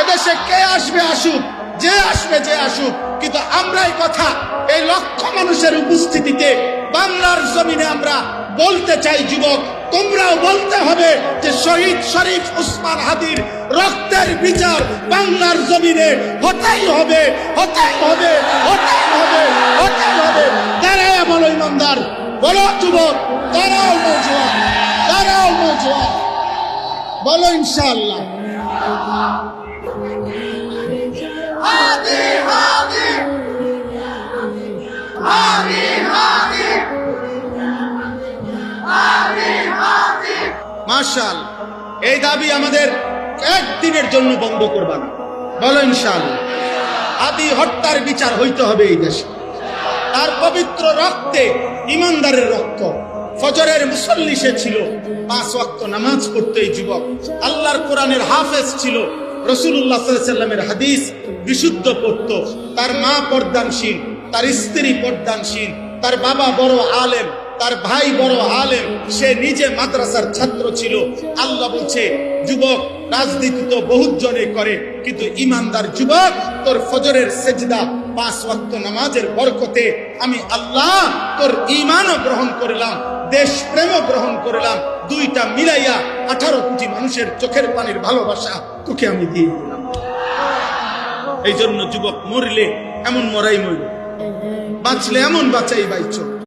এদেশে কে আসবে আসুক, যে আসবে যে আসুক, কিন্তু আমরা এই কথা এই লক্ষ মানুষের উপস্থিতিতে বাংলার জমিনে আমরা বলতে চাই, যুবক তোমরাও বলতে হবে যে শহীদ শরীফ উসমান হাদির রক্তের বিচার বাংলার জমিনে হতেই হবে, হতেই হবে, হতেই হবে, হতেই হবে। দাঁড়ায় বলো ইমানদার, বলো যুবক, দাঁড়াও নওজোয়ান, দাঁড়াও নওজোয়ান, বলো ইনশাআল্লাহ। হাদি হাদি হাদি হাদি হাদি হাদি। মাশাআল্লাহ, এই দাবি আমাদের একদিনের জন্য বন্ধ করবা না, বলো ইনশাআল্লাহ। হাদি হত্যার বিচার হইতে হবে এই দেশে। তার পবিত্র রক্তে, ইমানদারের রক্ত। ফজরের মুসল্লি সে ছিল, 5 ওয়াক্ত নামাজ পড়তো এই যুবক। আল্লাহর কোরআনের হাফেজ ছিল, রাসূলুল্লাহ সাল্লাল্লাহু আলাইহি ওয়াসাল্লামের হাদিস বিশুদ্ধ পড়তো। তার মা পর্দানশীল, তার স্ত্রী পর্দানশীল, তার বাবা বড় আলেম, তার ভাই বড় আলেম, সে নিজে মাদ্রাসার ছাত্র ছিল। আল্লাহ বলছে, যুবক রাজনীতি তো বহুত জনে করে, কিন্তু ইমানদার যুবক তোর ফজরের সেজদা 5 ওয়াক্ত নামাজের বরকতে আমি আল্লাহ তোর ঈমানও গ্রহণ করলাম, দেশ প্রেমও গ্রহণ করলাম, দুইটা মিলাইয়া 18 কোটি মানুষের চোখের পানির ভালোবাসা তোকে আমি দিয়ে দিলাম। এই জন্য যুবক মরলে এমন মরাই মরল, বাঁচলে এমন বাঁচাই বাইছ।